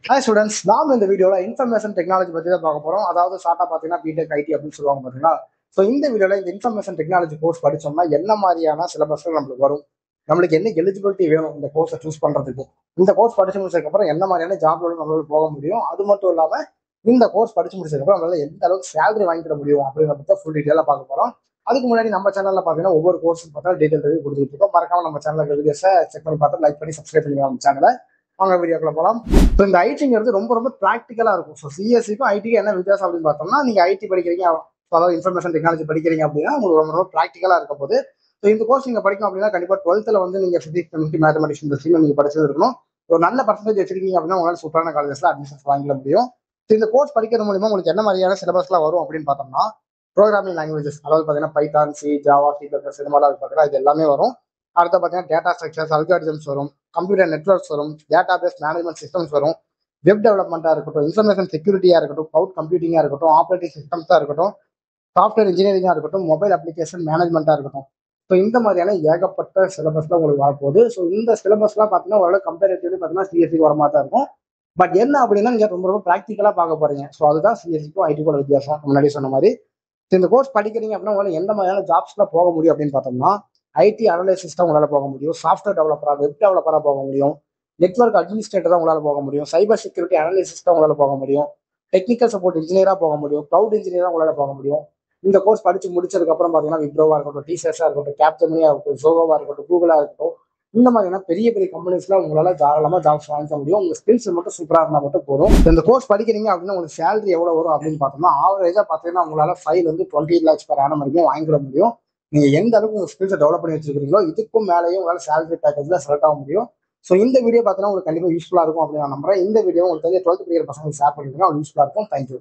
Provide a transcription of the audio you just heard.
Hi students, நாம் இந்த வீடியோவில் இன்ஃபர்மேஷன் டெக்னாலஜி பற்றி தான் பார்க்க போகிறோம். அதாவது ஷார்ட்டாக பார்த்தீங்கன்னா பிடெக் ஐடி அப்படின்னு சொல்லுவாங்க பார்த்தீங்களா. ஸோ இந்த வீடியோவில் இந்த இன்ஃபர்மேஷன் டெக்னாலஜி கோர்ஸ் படித்தோம்னா என்ன மாதிரியான சிலபஸ்கள் நம்மளுக்கு வரும், நம்மளுக்கு என்ன எலிஜிபிலிட்டி வேணும் இந்த கோர்ஸை சூஸ் பண்ணுறதுக்கு, இந்த கோர்ஸ் படிச்சு முடிச்சதுக்கப்புறம் என்ன மாதிரியான ஜாப்ல நம்மளால போக முடியும், அது மட்டும் இல்லாமல் இந்த கோர்ஸ் படிச்சு முடிச்சதுக்கப்புறம் நம்மளால எந்த அளவுக்கு சேலரி வாங்கிட முடியும் அப்படிங்கிற பற்றி ஃபுல் டீட்டெயிலாக பார்க்க போகிறோம். அதுக்கு முன்னாடி நம்ம சேனலில் பார்த்தீங்கன்னா ஒவ்வொரு கோர்ஸும் பார்த்தா டீட்டெயில் ரிவ்யூ கொடுத்துட்டு இருக்கோம். மறக்காம நம்ம சேனலில் வீடியோஸை செக் பண்ணி பார்த்து லைக் பண்ணி சப்ஸ்கிரைப் பண்ணி நம்ம சேனலை. வாங்க வீடியோக்குள்ள போகலாம். ஸோ இந்த ஐடிங்கிறது ரொம்ப ரொம்ப ப்ராக்டிக்கலாக இருக்கும். ஸோ சிஎஸ்சிக்கும் ஐடிக்கும் என்ன வித்தியாசம் அப்படின்னு பார்த்தோம்னா, நீங்கள் ஐடி படிக்கிறீங்க, அதாவது இன்ஃபர்மேஷன் டெக்னாலஜி படிக்கிறீங்க அப்படின்னா உங்களுக்கு ரொம்ப ரொம்ப ப்ராக்டிக்கலாக இருக்க போது. ஸோ இந்த கோர்ஸ் நீங்கள் படிக்கும் அப்படின்னா கண்டிப்பாக 12th வந்து நீங்கள் ஃபிசிக்ஸ் கெமிஸ்ட்ரி மேத்தமெட்டிக்ஸ் இந்த ஸ்ட்ரீம் நீங்கள் படிச்சது இருக்கணும். ஒரு நல்ல பர்சன்டேஜ் வச்சிருக்கீங்க அப்படின்னா உங்களால் சூப்பரான காலேஜஸ்ல அட்மிஷன்ஸ் வாங்கிட முடியும். ஸோ இந்த கோர்ஸ் படிக்கிறது மூலியமா உங்களுக்கு என்ன மாதிரியான சிலபஸ்லாம் வரும் அப்படின்னு பார்த்தோம்னா, ப்ரோக்ராமிங் லாங்குவேஜஸ், அதாவது பார்த்தீங்கன்னா Python, C, Java, C plus இந்த மாதிரிலாம் பார்த்தீங்கன்னா இது எல்லாமே வரும். அடுத்து பார்த்தீங்கன்னா டேட்டா ஸ்ட்ரக்சர்ஸ், அல்காரிதம்ஸ் வரும், கம்ப்யூட்டர் நெட்வொர்க்ஸ் வரும், டேட்டா பேஸ் மேனேஜ்மெண்ட் சிஸ்டம்ஸ் வரும், வெப் டெவலப்மெண்ட்டாக இருக்கட்டும், இன்ஃபர்மேஷன் செக்யூரிட்டியாக இருக்கட்டும், கிளவுட் கம்ப்யூட்டிங்காக இருக்கட்டும், ஆப்ரேட்டிங் சிஸ்டம்ஸாக இருக்கட்டும், சாஃப்ட்வேர் இன்ஜினியரிங்காக இருக்கட்டும், மொபைல் அப்ளிகேஷன் மேனேஜ்மெண்ட்டாக இருக்கட்டும். ஸோ இந்த மாதிரியான ஏகப்பட்ட சிலபஸ்லாம் உங்களுக்கு வரப்போகுது. ஸோ இந்த சிலபஸ்லாம் பார்த்தீங்கன்னா ஓரளவு கம்பேரிட்டிவ்லி பார்த்தீங்கன்னா சிஎஸ்சிக்கு வர மாதிரி தான் இருக்கும். பட் என்ன அப்படின்னா நீங்கள் ரொம்ப ரொம்ப ப்ராக்டிக்கலாக பார்க்க போறீங்க. ஸோ அதுதான் சிஎஸ்சிக்கும் ஐடிக்கும் வித்தியாசம். முன்னாடி சொன்ன மாதிரி இந்த கோர்ஸ் படிக்கிறீங்க அப்படின்னா உங்களால் எந்த மாதிரியான ஜாப்ஸ்லாம் போக முடியும் அப்படின்னு பார்த்தோம்னா, ஐடி அனலிசிஸ்ட் தான் உங்களால் போக முடியும், சாஃப்ட்வேர் டெவலப்பராக, வெப் டெவலப்பராக போக முடியும், நெட்வொர்க் அட்மினிஸ்ட்ரேட்டர் தான் உங்களால் போக முடியும், சைபர் செக்யூரிட்டி அனலிசிஸ்ட் தான் உங்களால் போக முடியும், டெக்னிக்கல் சப்போர்ட் இன்ஜினியராக போக முடியும், கிளவுட் இன்ஜினியராக உங்களால் போக முடியும். இந்த கோர்ஸ் படிச்சு முடிச்சதுக்கு அப்புறம் பார்த்தீங்கன்னா விப்ரோவா இருக்கட்டும், டிசிஎஸ்ஸாக இருக்கட்டும், கேப்ஜெமினியா இருக்கட்டும், ஜோகோவா இருக்கட்டும், கூகுளா இருக்கட்டும், இந்த மாதிரியான பெரிய பெரிய கம்பெனிஸ்ல உங்களால தாராளமா ஜாப்ஸ் வாங்கிக்க முடியும். உங்க ஸ்கில்ஸ் மட்டும் சூப்பரா இருந்தா மட்டும் போதும். இந்த கோர்ஸ் படிக்கிறீங்க அப்படின்னா உங்களுக்கு சேலரி எவ்வளவு வரும் அப்படின்னு பார்த்தோம்னா, ஆவரேஜா பார்த்தீங்கன்னா உங்களால ஃபைல் வந்து 20 lakhs per annum வரைக்கும் வாங்கிட முடியும். நீங்க எந்த அளவுக்கு உங்க ஸ்கில்ஸை டெவலப் பண்ணி வச்சிருக்கீங்களோ இதுக்கும் மேலேயும் உங்களால சேலரி பேக்கேஜ்ல செலக்ட் ஆக முடியும். ஸோ இந்த வீடியோ பார்த்தீங்கன்னா உங்களுக்கு கண்டிப்பா யூஸ்ஃபுல்லா இருக்கும் அப்படின்னு நான் நம்புறேன். இந்த வீடியோ உங்களுக்கு 12th படிக்கிற பசங்களுக்கு ஷேர் பண்ணிருக்கேன், யூஸ்ஃபுல்லா இருக்கும். தேங்க்யூ.